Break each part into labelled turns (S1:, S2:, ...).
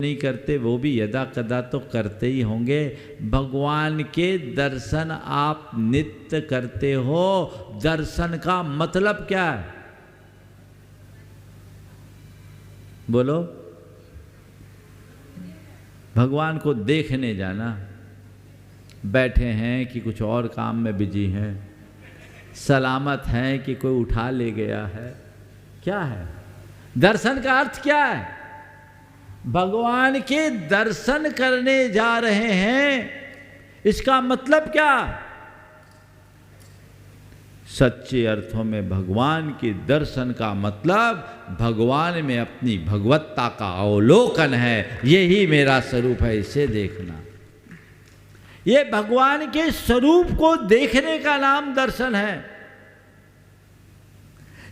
S1: नहीं करते, वो भी यदा कदा तो करते ही होंगे। भगवान के दर्शन आप नित्य करते हो। दर्शन का मतलब क्या है? बोलो। भगवान को देखने जाना। बैठे हैं कि कुछ और काम में बिजी हैं, सलामत हैं कि कोई उठा ले गया है, क्या है दर्शन का अर्थ? क्या है? भगवान के दर्शन करने जा रहे हैं, इसका मतलब क्या? सच्चे अर्थों में भगवान के दर्शन का मतलब भगवान में अपनी भगवत्ता का अवलोकन है। यही मेरा स्वरूप है, इसे देखना। ये भगवान के स्वरूप को देखने का नाम दर्शन है।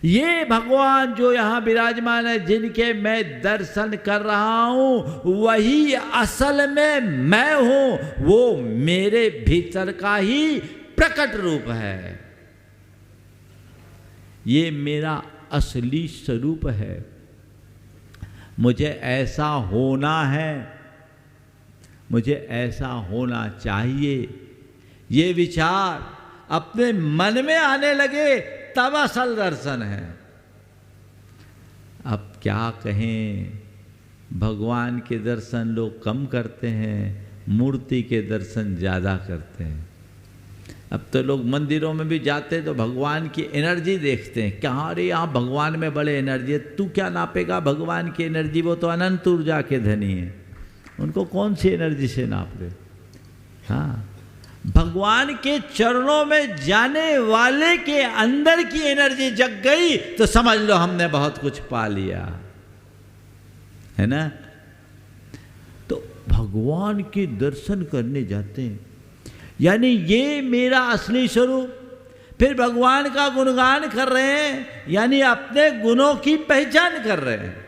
S1: ये भगवान जो यहां विराजमान है, जिनके मैं दर्शन कर रहा हूं, वही असल में मैं हूं। वो मेरे भीतर का ही प्रकट रूप है। ये मेरा असली स्वरूप है। मुझे ऐसा होना है, मुझे ऐसा होना चाहिए। ये विचार अपने मन में आने लगे तब असल दर्शन है। अब क्या कहें, भगवान के दर्शन लोग कम करते हैं, मूर्ति के दर्शन ज़्यादा करते हैं। अब तो लोग मंदिरों में भी जाते तो भगवान की एनर्जी देखते हैं। कहाँ रे, यहाँ भगवान में बड़े एनर्जी है। तू क्या नापेगा भगवान की एनर्जी? वो तो अनंत ऊर्जा के धनी है, उनको कौन सी एनर्जी से नाप ले? हाँ, भगवान के चरणों में जाने वाले के अंदर की एनर्जी जग गई तो समझ लो हमने बहुत कुछ पा लिया, है ना। तो भगवान के दर्शन करने जाते हैं, यानी ये मेरा असली स्वरूप। फिर भगवान का गुणगान कर रहे हैं, यानी अपने गुणों की पहचान कर रहे हैं।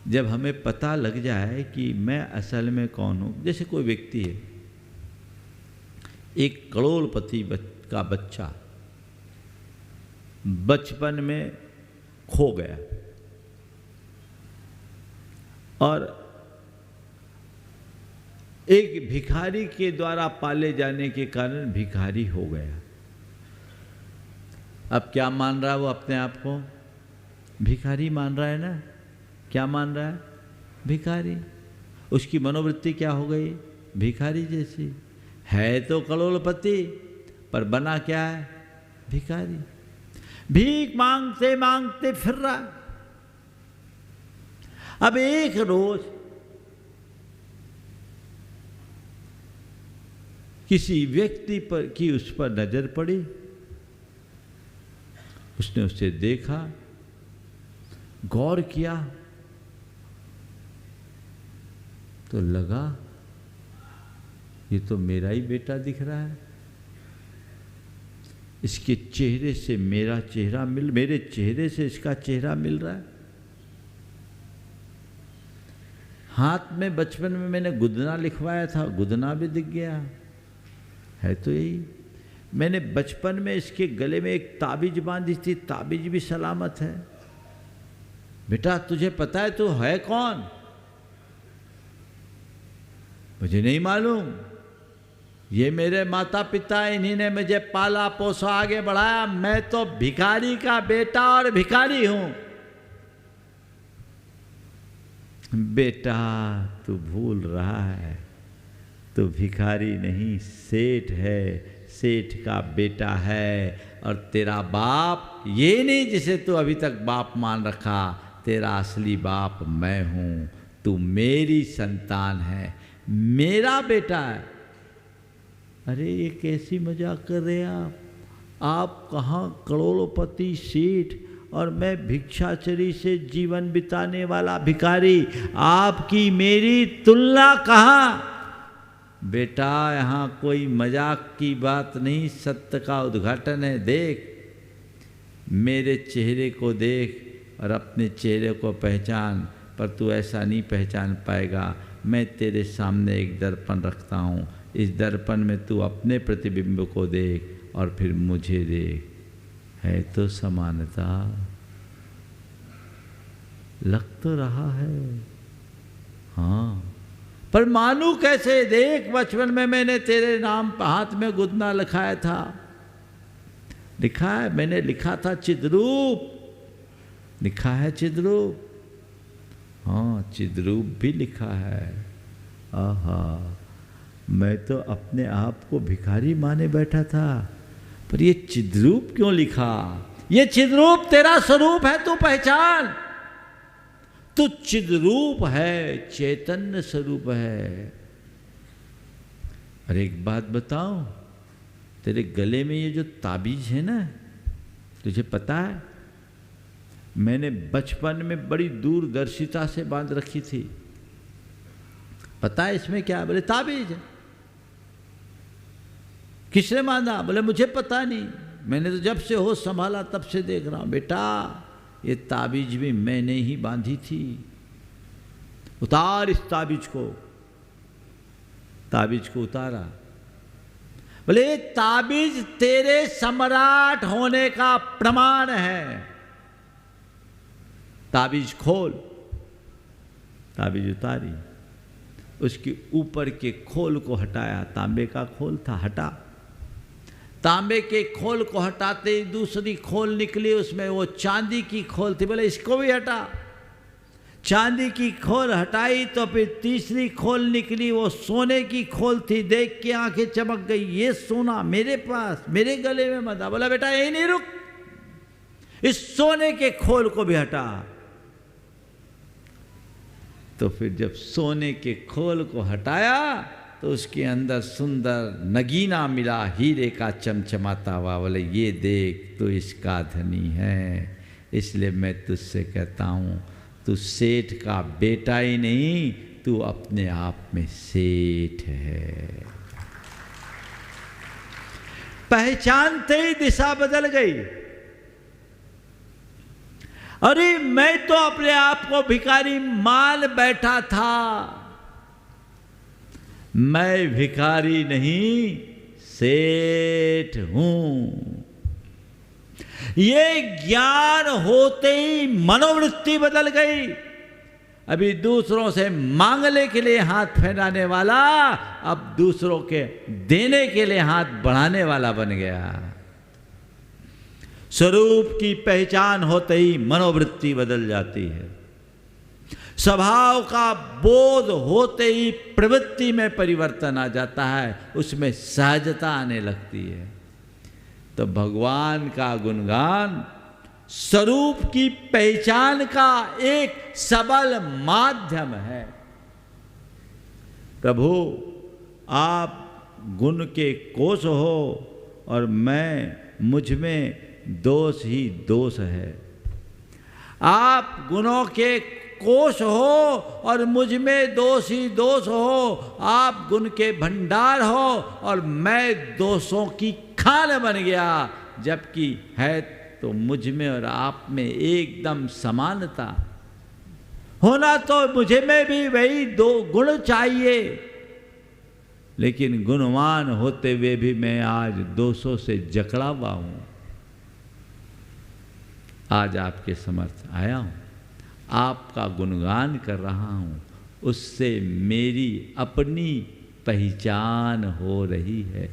S1: जब हमें पता लग जाए कि मैं असल में कौन हूं, जैसे कोई व्यक्ति है, एक करोड़पति का बच्चा बचपन में खो गया और एक भिखारी के द्वारा पाले जाने के कारण भिखारी हो गया। अब क्या मान रहा है वो अपने आप को? भिखारी मान रहा है ना। क्या मान रहा है? भिखारी। उसकी मनोवृत्ति क्या हो गई? भिखारी जैसी। है तो करोड़पति पर बना क्या है? भिखारी। भीख मांगते मांगते फिर रहा। अब एक रोज किसी व्यक्ति पर की उस पर नजर पड़ी, उसने उसे देखा, गौर किया तो लगा ये तो मेरा ही बेटा दिख रहा है। इसके चेहरे से मेरा चेहरा मेरे चेहरे से इसका चेहरा मिल रहा है। हाथ में बचपन में मैंने गुदना लिखवाया था, गुदना भी दिख गया है। तो यही मैंने बचपन में इसके गले में एक ताबीज बांधी थी, ताबीज भी सलामत है। बेटा तुझे पता है तू है कौन? मुझे नहीं मालूम, ये मेरे माता पिता, इन्हीं ने मुझे पाला पोसा आगे बढ़ाया। मैं तो भिखारी का बेटा और भिखारी हूं। बेटा तू भूल रहा है, तू भिखारी नहीं सेठ है, सेठ का बेटा है। और तेरा बाप ये नहीं जिसे तू अभी तक बाप मान रखा, तेरा असली बाप मैं हूं। तू मेरी संतान है, मेरा बेटा है। अरे ये कैसी मजाक कर रहे हैं आप कहाँ करोड़पति सेठ और मैं भिक्षाचरी से जीवन बिताने वाला भिखारी। आपकी मेरी तुलना कहाँ? बेटा यहाँ कोई मजाक की बात नहीं, सत्य का उद्घाटन है। देख मेरे चेहरे को देख और अपने चेहरे को पहचान, पर तू ऐसा नहीं पहचान पाएगा। मैं तेरे सामने एक दर्पण रखता हूँ, इस दर्पण में तू अपने प्रतिबिंब को देख और फिर मुझे देख। है तो समानता। लग तो रहा है। हाँ, पर मानू कैसे? देख, बचपन में मैंने तेरे नाम हाथ में गुदना लिखाया था, लिखा है, मैंने लिखा था चिद्रूप, लिखा है चिद्रूप। हाँ, चिद्रूप भी लिखा है। आहा, मैं तो अपने आप को भिखारी माने बैठा था, पर ये चिद्रूप क्यों लिखा? ये चिद्रूप तेरा स्वरूप है, तू पहचान। तू चिद्रूप है, चैतन्य स्वरूप है। और एक बात बताऊं, तेरे गले में ये जो ताबीज है ना, तुझे पता है मैंने बचपन में बड़ी दूरदर्शिता से बांध रखी थी। पता है इसमें क्या? बोले ताबीज है। किसने बांधा? बोले मुझे पता नहीं, मैंने तो जब से होश संभाला तब से देख रहा हूं। बेटा, ये ताबीज भी मैंने ही बांधी थी। उतार इस ताबीज को। ताबीज को उतारा। बोले ताबीज तेरे सम्राट होने का प्रमाण है। ताबीज खोल। ताबीज उतारी, उसके ऊपर के खोल को हटाया। तांबे का खोल था, हटा। तांबे के खोल को हटाते ही दूसरी खोल निकली, उसमें वो चांदी की खोल थी। बोले इसको भी हटा। चांदी की खोल हटाई तो फिर तीसरी खोल निकली, वो सोने की खोल थी। देख के आंखें चमक गई, ये सोना मेरे पास, मेरे गले में बंधा। बोला बेटा यही नहीं रुक, इस सोने के खोल को भी हटा। तो फिर जब सोने के खोल को हटाया तो उसके अंदर सुंदर नगीना मिला, हीरे का चमचमाता हुआ। बोले ये देख, तू इसका धनी है। इसलिए मैं तुझसे कहता हूं, तू सेठ का बेटा ही नहीं, तू अपने आप में सेठ है। पहचानते ही दिशा बदल गई। अरे मैं तो अपने आप को भिखारी मान बैठा था। मैं भिखारी नहीं, सेठ हूं। ये ज्ञान होते ही मनोवृत्ति बदल गई। अभी दूसरों से मांगने के लिए हाथ फैलाने वाला अब दूसरों के देने के लिए हाथ बढ़ाने वाला बन गया। स्वरूप की पहचान होते ही मनोवृत्ति बदल जाती है। स्वभाव का बोध होते ही प्रवृत्ति में परिवर्तन आ जाता है, उसमें सहजता आने लगती है। तो भगवान का गुणगान स्वरूप की पहचान का एक सबल माध्यम है। प्रभु, आप गुण के कोश हो और मुझ में दोष ही दोष है। आप गुणों के कोश हो और मुझ में दोष ही दोष हो। आप गुण के भंडार हो और मैं दोषों की खान बन गया। जबकि है तो मुझ में और आप में एकदम समानता। होना तो मुझे में भी वही दो गुण चाहिए, लेकिन गुणवान होते हुए भी मैं आज दोषों से जकड़ा हुआ हूं। आज आपके समर्थ आया हूं, आपका गुणगान कर रहा हूं, उससे मेरी अपनी पहचान हो रही है।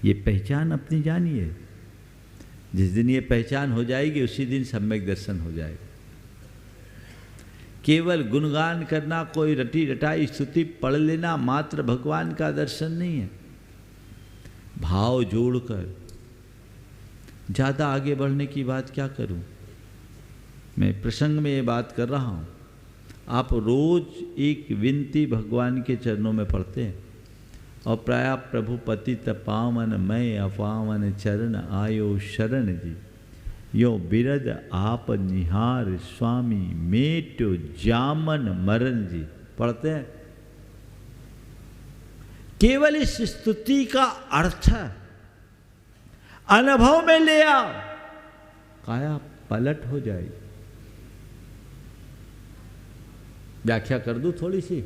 S1: ये पहचान अपनी जानिए। जिस दिन ये पहचान हो जाएगी उसी दिन सम्यक दर्शन हो जाएगा। केवल गुणगान करना, कोई रटी रटाई स्तुति पढ़ लेना मात्र भगवान का दर्शन नहीं है। भाव जोड़कर ज़्यादा आगे बढ़ने की बात क्या करूं? मैं प्रसंग में ये बात कर रहा हूं। आप रोज एक विनती भगवान के चरणों में पढ़ते हैं और प्राय प्रभु पतित पावन मैं अपावन चरण आयो शरण जी, यो बिरद आप निहार स्वामी मेटो जामन मरण जी पढ़ते हैं। केवल इस स्तुति का अर्थ अनुभव में ले आओ, काया पलट हो जाएगी। व्याख्या कर दूं थोड़ी सी,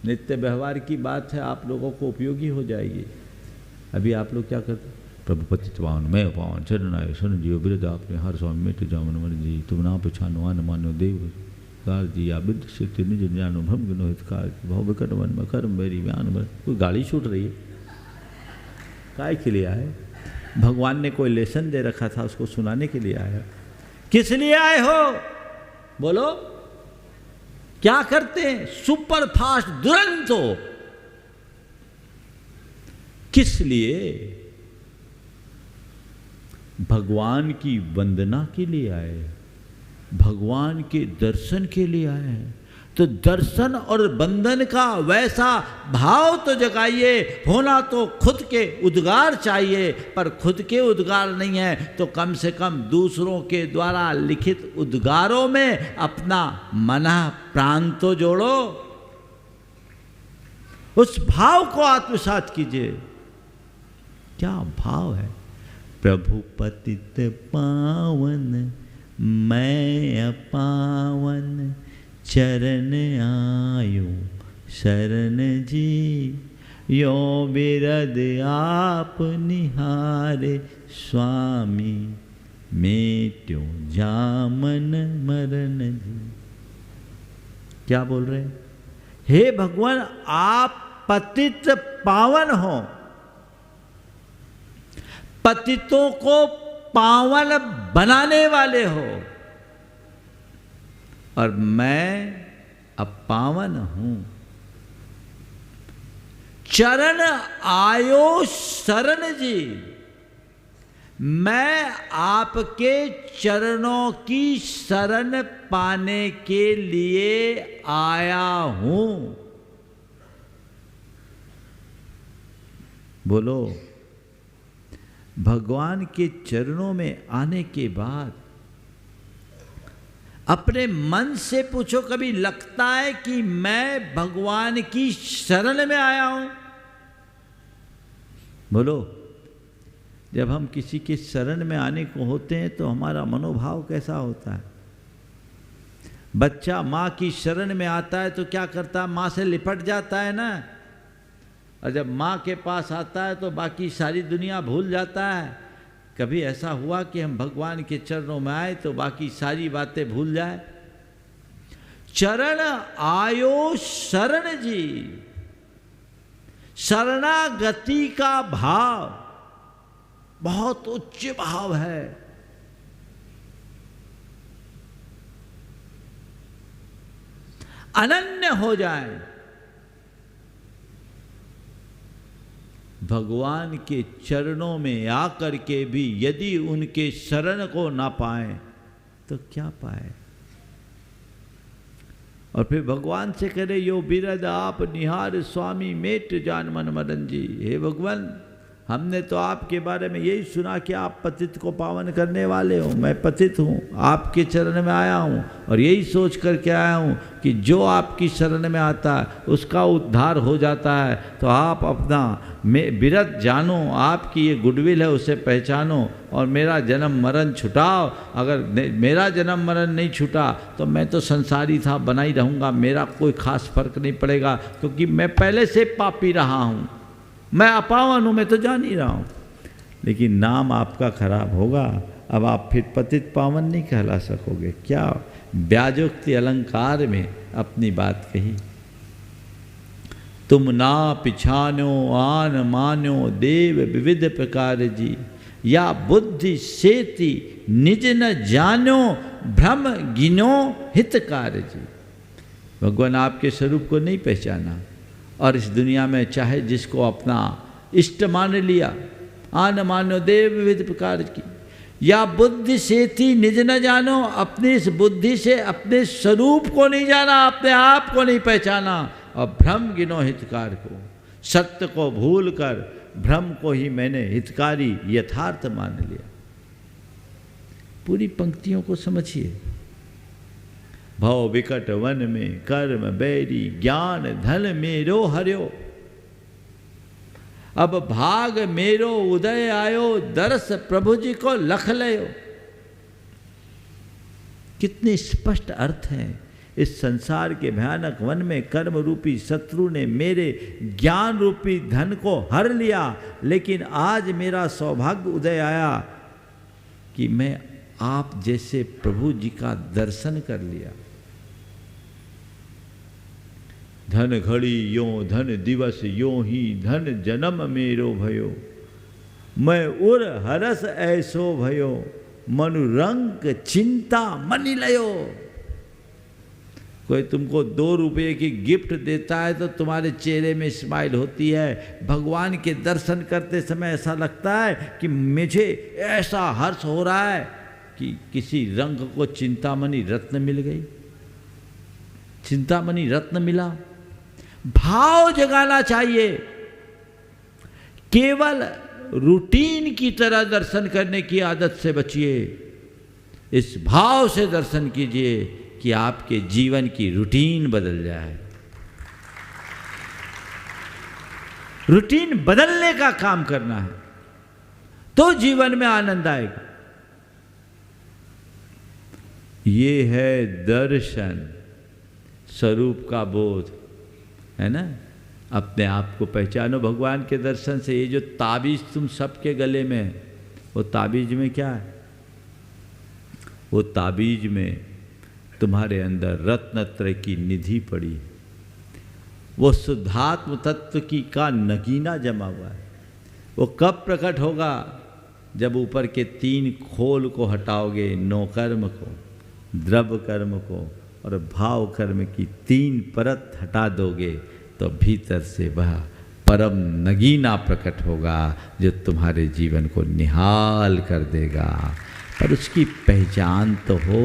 S1: नित्य व्यवहार की बात है, आप लोगों को उपयोगी हो जाएगी। अभी आप लोग क्या करते? प्रभु पतित पावन मैं पावन शरण आयो शरण जियो बिरद आपने हर स्वामी मेट जावन मन जी तुम ना पछानो आन मानो देव कार जी या विद्ध शक्ति निज जानो भ्रम गुनो हितकार भाव विकट वन में कर्म मेरी व्यान में। कोई गाली छूट रही है, काय के लिए आए? भगवान ने कोई लेसन दे रखा था, उसको सुनाने के लिए आया। किस लिए आए हो बोलो? क्या करते हैं? सुपर फास्ट दुरंत हो। किस लिए? भगवान की वंदना के लिए आए, भगवान के दर्शन के लिए आए हैं। तो दर्शन और वंदन का वैसा भाव तो जगाइए। होना तो खुद के उद्गार चाहिए, पर खुद के उद्गार नहीं है तो कम से कम दूसरों के द्वारा लिखित उद्गारों में अपना मना प्राण तो जोड़ो। उस भाव को आत्मसात कीजिए। क्या भाव है? प्रभु पतित पावन मैं अपावन चरण आयो शरण जी। यो बिरद आप निहारे स्वामी मेट्यो जामन मरण जी। क्या बोल रहे हैं? हे भगवान, आप पतित पावन हो, पतितों को पावन बनाने वाले हो, और मैं अपावन हूं। चरण आयो शरण जी, मैं आपके चरणों की शरण पाने के लिए आया हूं। बोलो, भगवान के चरणों में आने के बाद अपने मन से पूछो, कभी लगता है कि मैं भगवान की शरण में आया हूं? बोलो, जब हम किसी के शरण में आने को होते हैं तो हमारा मनोभाव कैसा होता है? बच्चा माँ की शरण में आता है तो क्या करता है? माँ से लिपट जाता है ना। और जब माँ के पास आता है तो बाकी सारी दुनिया भूल जाता है। कभी ऐसा हुआ कि हम भगवान के चरणों में आए तो बाकी सारी बातें भूल जाए? चरण आयो शरण जी, शरणागति का भाव बहुत उच्च भाव है। अनन्य हो जाए। भगवान के चरणों में आकर के भी यदि उनके शरण को ना पाए तो क्या पाए? और फिर भगवान से करे, यो बिरद आप निहार स्वामी मेट जान मन मदन जी। हे भगवान, हमने तो आपके बारे में यही सुना कि आप पतित को पावन करने वाले हो। मैं पतित हूँ, आपके चरण में आया हूँ और यही सोच करके आया हूँ कि जो आपकी शरण में आता है उसका उद्धार हो जाता है। तो आप अपना बिरद जानो, आपकी ये गुडविल है उसे पहचानो और मेरा जन्म मरण छुटाओ। अगर मेरा जन्म मरण नहीं छूटा तो मैं तो संसारी था, बना ही रहूँगा, मेरा कोई खास फर्क नहीं पड़ेगा, क्योंकि मैं पहले से पापी रहा हूँ, मैं अपावन हूँ, मैं तो जान ही रहा हूँ। लेकिन नाम आपका खराब होगा, अब आप फिर पतित पावन नहीं कहला सकोगे। क्या व्याजोक्ति अलंकार में अपनी बात कही। तुम ना पिछानो आन मानो देव विविध प्रकार जी, या बुद्धि सेति निज न जानो भ्रम गिनो हितकार जी। भगवान आपके स्वरूप को नहीं पहचाना और इस दुनिया में चाहे जिसको अपना इष्ट मान लिया, आन मानो देव विविध प्रकार की, या बुद्धि से थी निज न जानो, अपनी इस बुद्धि से अपने स्वरूप को नहीं जाना, अपने आप को नहीं पहचाना, और भ्रम गिनो हितकार को, सत्य को भूल कर भ्रम को ही मैंने हितकारी यथार्थ मान लिया। पूरी पंक्तियों को समझिए। भव विकट वन में कर्म बैरी, ज्ञान धन मेरो हर्यो, अब भाग मेरो उदय आयो, दरस प्रभु जी को लख लयो। कितने स्पष्ट अर्थ हैं इस संसार के भयानक वन में कर्म रूपी शत्रु ने मेरे ज्ञान रूपी धन को हर लिया, लेकिन आज मेरा सौभाग्य उदय आया कि मैं आप जैसे प्रभु जी का दर्शन कर लिया। धन घड़ी यों धन दिवस यों ही धन जन्म मेरो भयो, मैं उर हरस ऐसो भयो, मनुरंग चिंता मनि लयो। कोई तुमको 2 रुपये की गिफ्ट देता है तो तुम्हारे चेहरे में स्माइल होती है। भगवान के दर्शन करते समय ऐसा लगता है कि मुझे ऐसा हर्ष हो रहा है कि किसी रंग को चिंतामणि रत्न मिल गई, चिंतामणि रत्न मिला। भाव जगाना चाहिए। केवल रूटीन की तरह दर्शन करने की आदत से बचिए। इस भाव से दर्शन कीजिए कि आपके जीवन की रूटीन बदल जाए। रूटीन बदलने का काम करना है तो जीवन में आनंद आएगा। ये है दर्शन, स्वरूप का बोध, है ना। अपने आप को पहचानो भगवान के दर्शन से। ये जो ताबीज तुम सबके गले में है, वो ताबीज में क्या है? वो ताबीज में तुम्हारे अंदर रत्नत्रय की निधि पड़ी है। वो शुद्धात्म तत्व की का नगीना जमा हुआ है। वो कब प्रकट होगा? जब ऊपर के 3 खोल को हटाओगे, नौकर्म को, द्रव्य कर्म को और भाव कर्म की 3 परत हटा दोगे तो भीतर से वह परम नगीना प्रकट होगा जो तुम्हारे जीवन को निहाल कर देगा। पर उसकी पहचान तो हो।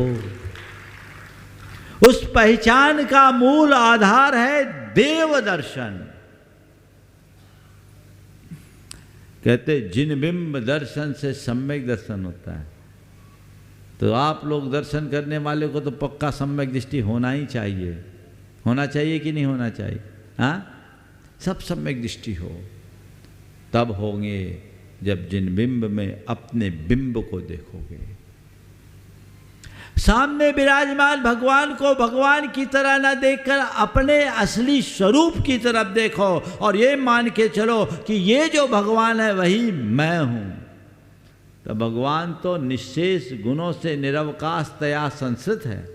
S1: उस पहचान का मूल आधार है देव दर्शन। कहते जिन बिंब दर्शन से सम्यक दर्शन होता है। तो आप लोग दर्शन करने वाले को तो पक्का सम्यक दृष्टि होना ही चाहिए। होना चाहिए कि नहीं होना चाहिए? हाँ, सब सम्यक दृष्टि हो। तब होंगे जब जिन बिंब में अपने बिंब को देखोगे। सामने विराजमान भगवान को भगवान की तरह न देखकर अपने असली स्वरूप की तरफ देखो और ये मान के चलो कि ये जो भगवान है वही मैं हूं। तो भगवान तो निशेष गुणों से निरवकाशतया संस्कृत है,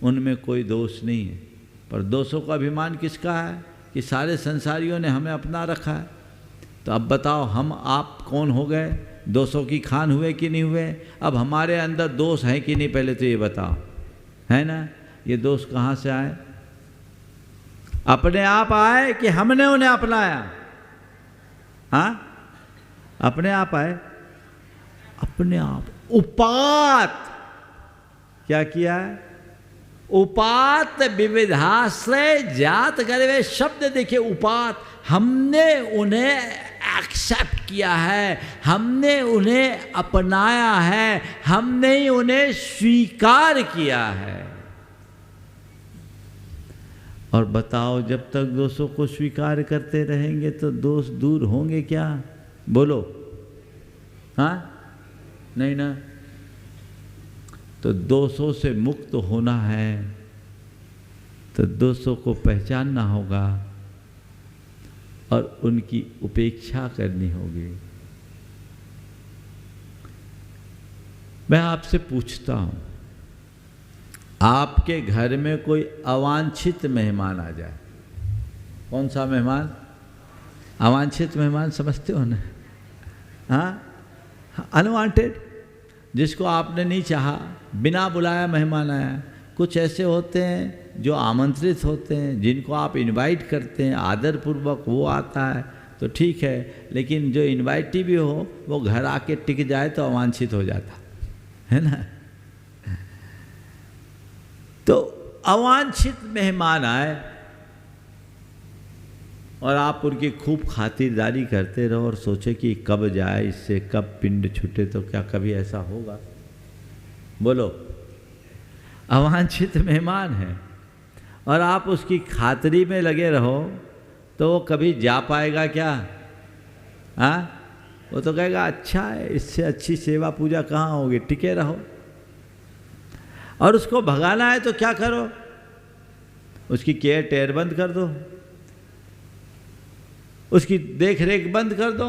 S1: उनमें कोई दोष नहीं है। पर दोषों का अभिमान किसका है? कि सारे संसारियों ने हमें अपना रखा है। तो अब बताओ हम आप कौन हो गए? दोषों की खान हुए कि नहीं हुए? अब हमारे अंदर दोष है कि नहीं, पहले तो ये बताओ, है ना। ये दोष कहाँ से आए? अपने आप आए कि हमने उन्हें अपनाया? हाँ, अपने आप आए, अपने आप। उपात क्या किया है? उपात विविधाश्रय जात गर्वे शब्द देखिए। उपात, हमने उन्हें एक्सेप्ट किया है, हमने उन्हें अपनाया है, हमने ही उन्हें स्वीकार किया है। और बताओ जब तक दोषों को स्वीकार करते रहेंगे तो दोष दूर होंगे क्या? बोलो। हाँ, नहीं ना। तो दोषों से मुक्त होना है तो दोषों को पहचानना होगा और उनकी उपेक्षा करनी होगी। मैं आपसे पूछता हूं, आपके घर में कोई अवांछित मेहमान आ जाए। कौन सा मेहमान? अवांछित मेहमान समझते हो ना? हाँ, अनवांटेड, जिसको आपने नहीं चाहा, बिना बुलाया मेहमान आया। कुछ ऐसे होते हैं जो आमंत्रित होते हैं, जिनको आप इनवाइट करते हैं आदर पूर्वक, वो आता है तो ठीक है। लेकिन जो इनवाइटी भी हो वो घर आके टिक जाए तो अवांछित हो जाता है ना। तो अवांछित मेहमान आए और आप उनकी खूब खातिरदारी करते रहो और सोचे कि कब जाए, इससे कब पिंड छूटे। तो क्या कभी ऐसा होगा? बोलो। अवांछित मेहमान है और आप उसकी खातिरी में लगे रहो तो वो कभी जा पाएगा क्या? हाँ, वो तो कहेगा अच्छा है, इससे अच्छी सेवा पूजा कहाँ होगी, टिके रहो। और उसको भगाना है तो क्या करो, उसकी केयर टेयर बंद कर दो, उसकी देख रेख बंद कर दो,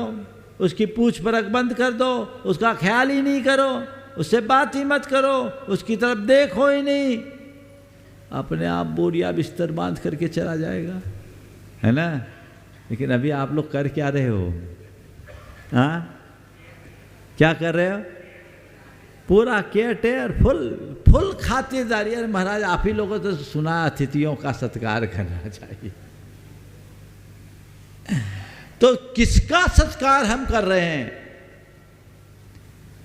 S1: उसकी पूछ परख बंद कर दो, उसका ख्याल ही नहीं करो, उससे बात ही मत करो, उसकी तरफ देखो ही नहीं, अपने आप बोरिया बिस्तर बांध करके चला जाएगा, है ना। लेकिन अभी आप लोग कर क्या रहे हो? हाँ, क्या कर रहे हो? पूरा केयर टेयर, फुल खातिरदारी। अरे महाराज, आप ही लोगों तो सुना अतिथियों का सत्कार करना चाहिए, तो किसका सत्कार हम कर रहे हैं?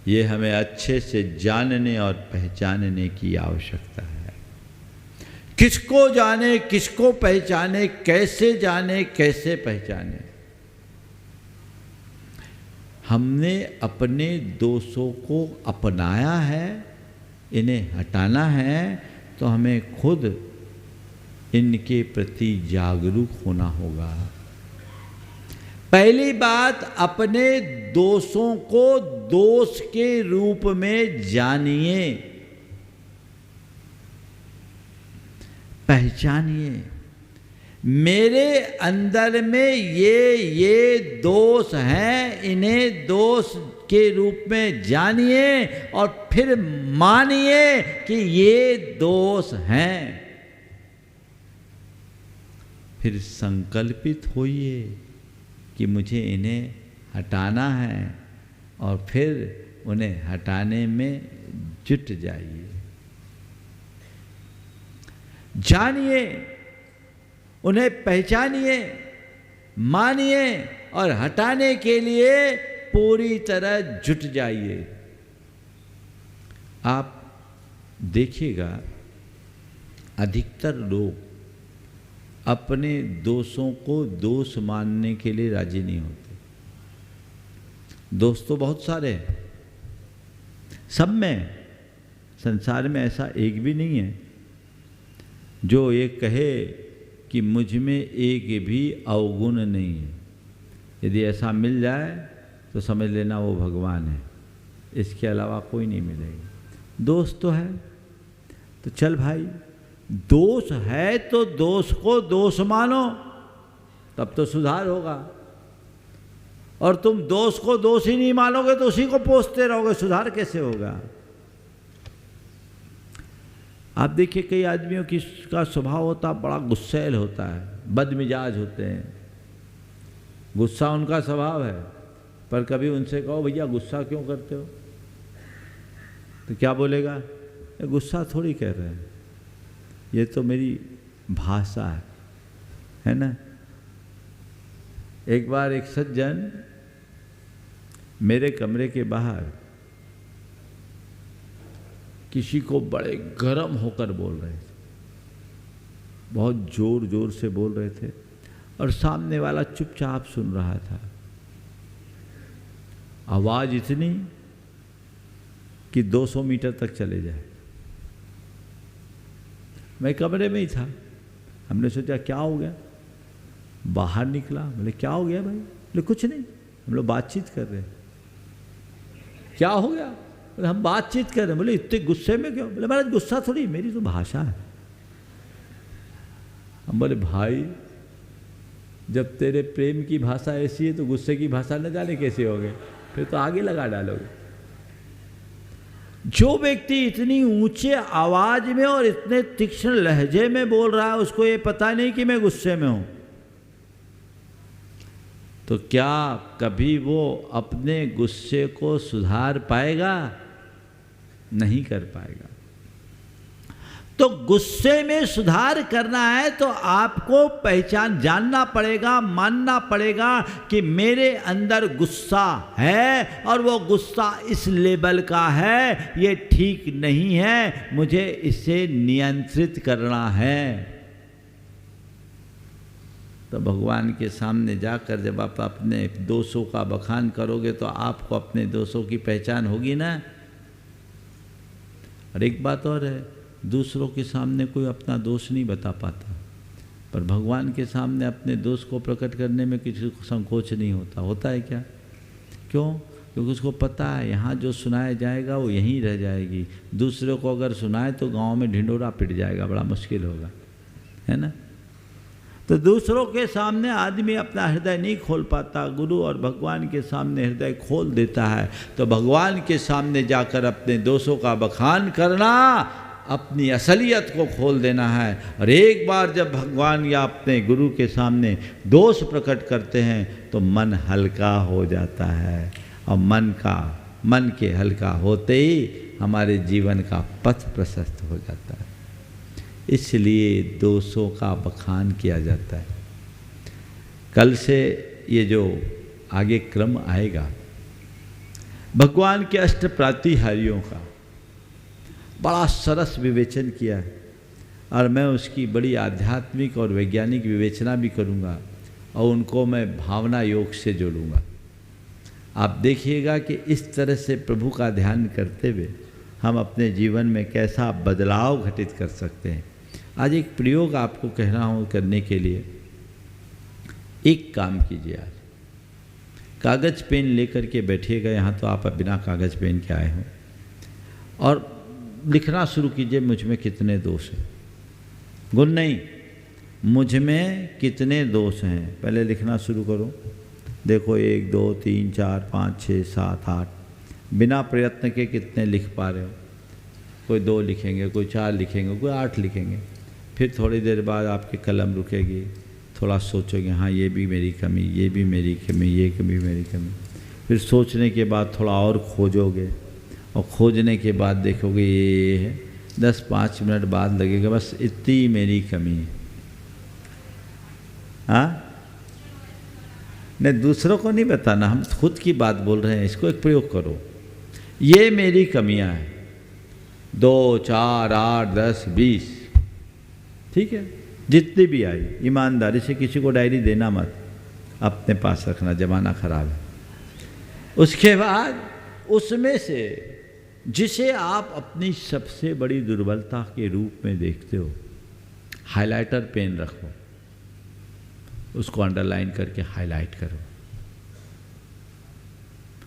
S1: ये हमें अच्छे से जानने और पहचानने की आवश्यकता है। किसको जाने, किसको पहचाने, कैसे जाने, कैसे पहचाने। हमने अपने दोषों को अपनाया है, इन्हें हटाना है, तो हमें खुद इनके प्रति जागरूक होना होगा। पहली बात, अपने दोषों को दोष के रूप में जानिए, पहचानिए। मेरे अंदर में ये दोष हैं, इन्हें दोष के रूप में जानिए और फिर मानिए कि ये दोष हैं। फिर संकल्पित होइए कि मुझे इन्हें हटाना है और फिर उन्हें हटाने में जुट जाइए। जानिए, उन्हें पहचानिए, मानिए और हटाने के लिए पूरी तरह जुट जाइए। आप देखिएगा, अधिकतर लोग अपने दोषों को दोष मानने के लिए राजी नहीं होते। दोष तो बहुत सारे हैं, सब में, संसार में ऐसा एक भी नहीं है जो ये कहे कि मुझ में एक भी अवगुण नहीं है। यदि ऐसा मिल जाए तो समझ लेना वो भगवान है, इसके अलावा कोई नहीं मिलेगा। दोष तो है, तो चल भाई, दोष है तो दोष को दोष मानो, तब तो सुधार होगा। और तुम दोष को दोष ही नहीं मानोगे तो उसी को पोसते रहोगे, सुधार कैसे होगा? आप देखिए, कई आदमियों की का स्वभाव होता है, बड़ा गुस्सैल होता है, बदमिजाज होते हैं, गुस्सा उनका स्वभाव है। पर कभी उनसे कहो भैया गुस्सा क्यों करते हो, तो क्या बोलेगा? ये गुस्सा थोड़ी कह रहे हैं, ये तो मेरी भाषा है ना। एक बार एक सज्जन मेरे कमरे के बाहर किसी को बड़े गर्म होकर बोल रहे थे, बहुत जोर जोर से बोल रहे थे, और सामने वाला चुपचाप सुन रहा था। आवाज़ इतनी कि 200 मीटर तक चले जाए। मैं कमरे में ही था, हमने सोचा क्या हो गया, बाहर निकला, बोले क्या हो गया भाई? बोले कुछ नहीं, हम लोग बातचीत कर रहे हैं। क्या हो गया? बोले हम बातचीत कर रहे हैं। बोले इतने गुस्से में क्यों? बोले महाराज गुस्सा थोड़ी, मेरी तो भाषा है। हम बोले भाई, जब तेरे प्रेम की भाषा ऐसी है तो गुस्से की भाषा न जाने कैसे होगे, फिर तो आगे लगा डालोगे। जो व्यक्ति इतनी ऊंचे आवाज में और इतने तीक्ष्ण लहजे में बोल रहा है, उसको ये पता नहीं कि मैं गुस्से में हूं, तो क्या कभी वो अपने गुस्से को सुधार पाएगा? नहीं कर पाएगा। तो गुस्से में सुधार करना है तो आपको पहचान जानना पड़ेगा, मानना पड़ेगा कि मेरे अंदर गुस्सा है और वो गुस्सा इस लेवल का है, ये ठीक नहीं है, मुझे इसे नियंत्रित करना है। तो भगवान के सामने जाकर जब आप अपने दोषों का बखान करोगे तो आपको अपने दोषों की पहचान होगी ना। और एक बात और है, दूसरों के सामने कोई अपना दोष नहीं बता पाता, पर भगवान के सामने अपने दोष को प्रकट करने में किसी को संकोच नहीं होता। होता है क्या? क्यों? क्योंकि उसको पता है यहाँ जो सुनाया जाएगा वो यहीं रह जाएगी, दूसरों को अगर सुनाए तो गांव में ढिंडोरा पिट जाएगा, बड़ा मुश्किल होगा, है ना। तो दूसरों के सामने आदमी अपना हृदय नहीं खोल पाता, गुरु और भगवान के सामने हृदय खोल देता है। तो भगवान के सामने जाकर अपने दोषों का बखान करना, अपनी असलियत को खोल देना है। और एक बार जब भगवान या अपने गुरु के सामने दोष प्रकट करते हैं तो मन हल्का हो जाता है, और मन के हल्का होते ही हमारे जीवन का पथ प्रशस्त हो जाता है। इसलिए दोषों का बखान किया जाता है। कल से ये जो आगे क्रम आएगा भगवान के अष्ट प्रातिहार्यों का बड़ा सरस विवेचन किया है, और मैं उसकी बड़ी आध्यात्मिक और वैज्ञानिक विवेचना भी करूँगा, और उनको मैं भावना योग से जोड़ूँगा। आप देखिएगा कि इस तरह से प्रभु का ध्यान करते हुए हम अपने जीवन में कैसा बदलाव घटित कर सकते हैं। आज एक प्रयोग आपको कह रहा हूँ करने के लिए। एक काम कीजिए, आज कागज़ पेन लेकर के बैठिएगा, यहाँ तो आप बिना कागज़ पेन के आए हो, और लिखना शुरू कीजिए मुझ में कितने दोष हैं। गुण नहीं, मुझ में कितने दोष हैं, पहले लिखना शुरू करो। देखो 1 2 3 4 5 6 7 8, बिना प्रयत्न के कितने लिख पा रहे हो। कोई 2 लिखेंगे, कोई 4 लिखेंगे, कोई 8 लिखेंगे। फिर थोड़ी देर बाद आपकी कलम रुकेगी, थोड़ा सोचोगे हाँ ये भी मेरी कमी, ये भी मेरी कमी, ये कमी मेरी कमी। फिर सोचने के बाद थोड़ा और खोजोगे, और खोजने के बाद देखोगे ये है। 10-5 मिनट बाद लगेगा बस इतनी मेरी कमी है। हाँ, नहीं दूसरों को नहीं बताना, हम खुद की बात बोल रहे हैं। इसको एक प्रयोग करो, ये मेरी कमियां हैं, 2 4 8 10 20, ठीक है, जितनी भी आई। ईमानदारी से किसी को डायरी देना मत, अपने पास रखना, जमाना खराब है। उसके बाद उसमें से जिसे आप अपनी सबसे बड़ी दुर्बलता के रूप में देखते हो, हाइलाइटर पेन रखो, उसको अंडरलाइन करके हाईलाइट करो।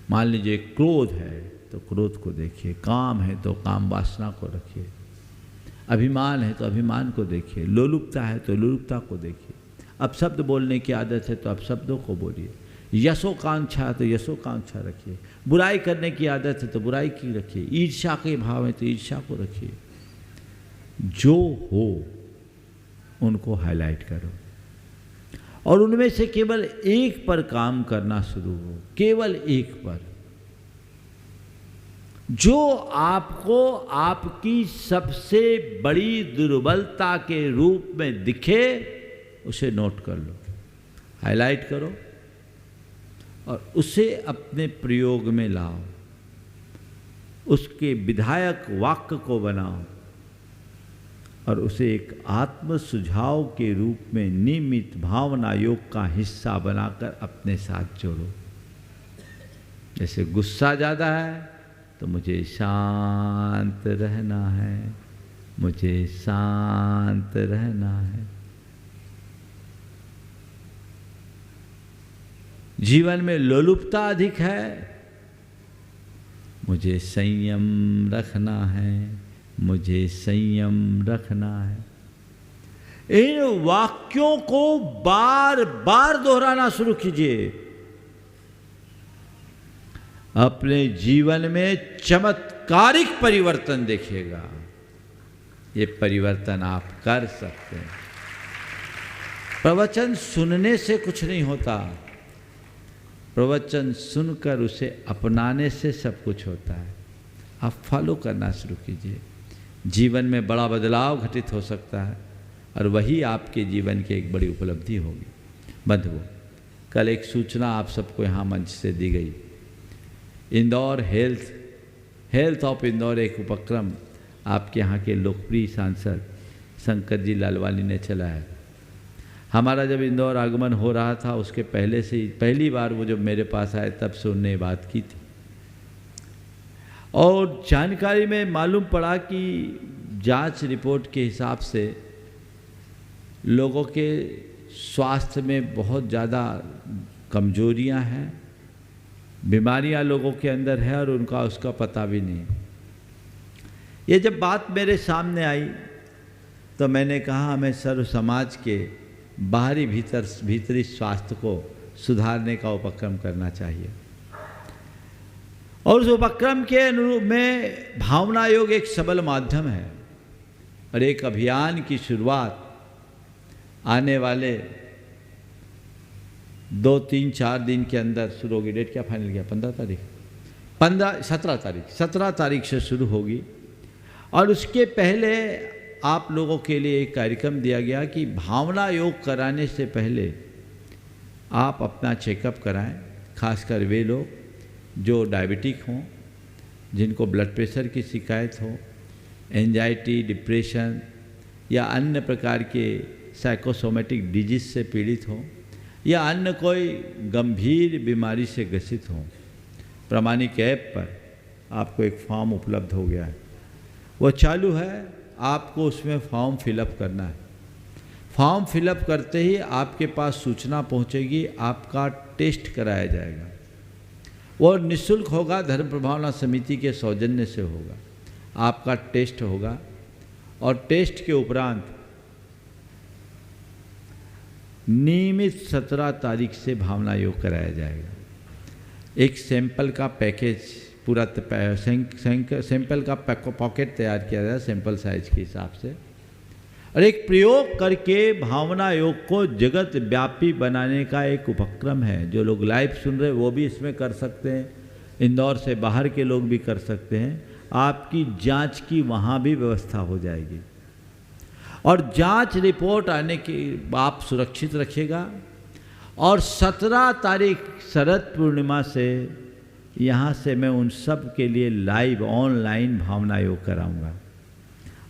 S1: मान लीजिए क्रोध है तो क्रोध को देखिए, काम है तो काम वासना को रखिए, अभिमान है तो अभिमान को देखिए, लोलुपता है तो लोलुपता को देखिए। अब शब्द बोलने की आदत है तो अब शब्दों को बोलिए, यशोकांक्षा है तो यशोकांक्षा रखिए, बुराई करने की आदत है तो बुराई की रखिए, ईर्ष्या के भाव है तो ईर्ष्या को रखिए। जो हो उनको हाईलाइट करो, और उनमें से केवल एक पर काम करना शुरू हो, केवल एक पर, जो आपको आपकी सबसे बड़ी दुर्बलता के रूप में दिखे, उसे नोट कर लो, हाईलाइट करो, और उसे अपने प्रयोग में लाओ, उसके विधायक वाक्य को बनाओ, और उसे एक आत्म सुझाव के रूप में नियमित भावना योग का हिस्सा बनाकर अपने साथ जोड़ो। जैसे गुस्सा ज़्यादा है तो मुझे शांत रहना है, मुझे शांत रहना है। जीवन में लोलुपता अधिक है, मुझे संयम रखना है, मुझे संयम रखना है। इन वाक्यों को बार बार दोहराना शुरू कीजिए, अपने जीवन में चमत्कारिक परिवर्तन देखिएगा। ये परिवर्तन आप कर सकते हैं। प्रवचन सुनने से कुछ नहीं होता, प्रवचन सुनकर उसे अपनाने से सब कुछ होता है। आप फॉलो करना शुरू कीजिए, जीवन में बड़ा बदलाव घटित हो सकता है, और वही आपके जीवन की एक बड़ी उपलब्धि होगी। बंधुओं, कल एक सूचना आप सबको यहाँ मंच से दी गई। इंदौर हेल्थ ऑफ इंदौर एक उपक्रम आपके यहाँ के लोकप्रिय सांसद शंकर जी लालवानी ने चलाया। हमारा जब इंदौर आगमन हो रहा था उसके पहले से ही, पहली बार वो जब मेरे पास आए तब से उन्होंने बात की थी, और जानकारी में मालूम पड़ा कि जांच रिपोर्ट के हिसाब से लोगों के स्वास्थ्य में बहुत ज़्यादा कमजोरियां हैं, बीमारियां लोगों के अंदर है और उनका उसका पता भी नहीं। ये जब बात मेरे सामने आई तो मैंने कहा हमें सर्व समाज के बाहरी भीतरी स्वास्थ्य को सुधारने का उपक्रम करना चाहिए। और उस उपक्रम के अनुरूप में भावना योग एक सबल माध्यम है और एक अभियान की शुरुआत आने वाले 2, 3, 4 दिन के अंदर शुरू होगी। डेट क्या फाइनल किया? 17 तारीख से शुरू होगी। और उसके पहले आप लोगों के लिए एक कार्यक्रम दिया गया कि भावना योग कराने से पहले आप अपना चेकअप कराएं, खासकर वे लोग जो डायबिटिक हों, जिनको ब्लड प्रेशर की शिकायत हो, एंजाइटी, डिप्रेशन या अन्य प्रकार के साइकोसोमेटिक डिजीज से पीड़ित हो या अन्य कोई गंभीर बीमारी से ग्रसित हो। प्रामाणिक ऐप पर आपको एक फॉर्म उपलब्ध हो गया है, वो चालू है, आपको उसमें फॉर्म फिलअप करना है। फॉर्म फिलअप करते ही आपके पास सूचना पहुंचेगी, आपका टेस्ट कराया जाएगा। वो निःशुल्क होगा, धर्म प्रभावना समिति के सौजन्य से होगा। आपका टेस्ट होगा और टेस्ट के उपरांत नियमित 17 तारीख से भावना योग कराया जाएगा। एक सैंपल का पैकेज, पूरा सैंपल का पॉकेट तैयार किया जाएगा सैंपल साइज के हिसाब से, और एक प्रयोग करके भावना योग को जगत व्यापी बनाने का एक उपक्रम है। जो लोग लाइव सुन रहे हैं वो भी इसमें कर सकते हैं, इंदौर से बाहर के लोग भी कर सकते हैं। आपकी जांच की वहाँ भी व्यवस्था हो जाएगी और जांच रिपोर्ट आने की आप सुरक्षित रखिएगा। और 17 तारीख शरद पूर्णिमा से यहाँ से मैं उन सब के लिए लाइव ऑनलाइन भावना योग कराऊंगा।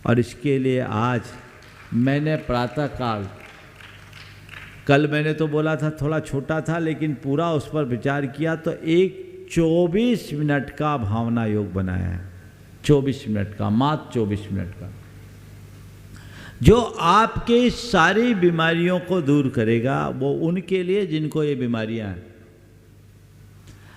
S1: और इसके लिए आज मैंने प्रातःकाल, कल मैंने तो बोला था थोड़ा छोटा था, लेकिन पूरा उस पर विचार किया तो एक 24 मिनट का भावना योग बनाया है। 24 मिनट का, मात्र 24 मिनट का, जो आपके सारी बीमारियों को दूर करेगा। वो उनके लिए जिनको ये बीमारियां हैं।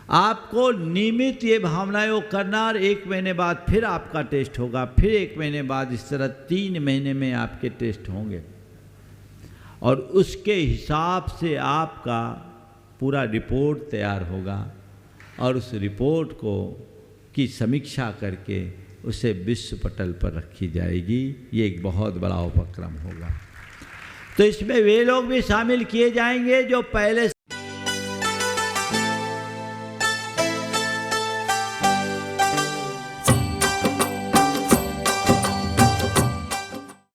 S1: आपको नियमित ये भावना योग करना और 1 महीने बाद फिर आपका टेस्ट होगा, फिर 1 महीने बाद, इस तरह 3 महीने में आपके टेस्ट होंगे और उसके हिसाब से आपका पूरा रिपोर्ट तैयार होगा और उस रिपोर्ट को की समीक्षा करके उसे विश्व पटल पर रखी जाएगी। ये एक बहुत बड़ा उपक्रम होगा। तो इसमें वे लोग भी शामिल किए जाएंगे जो पहले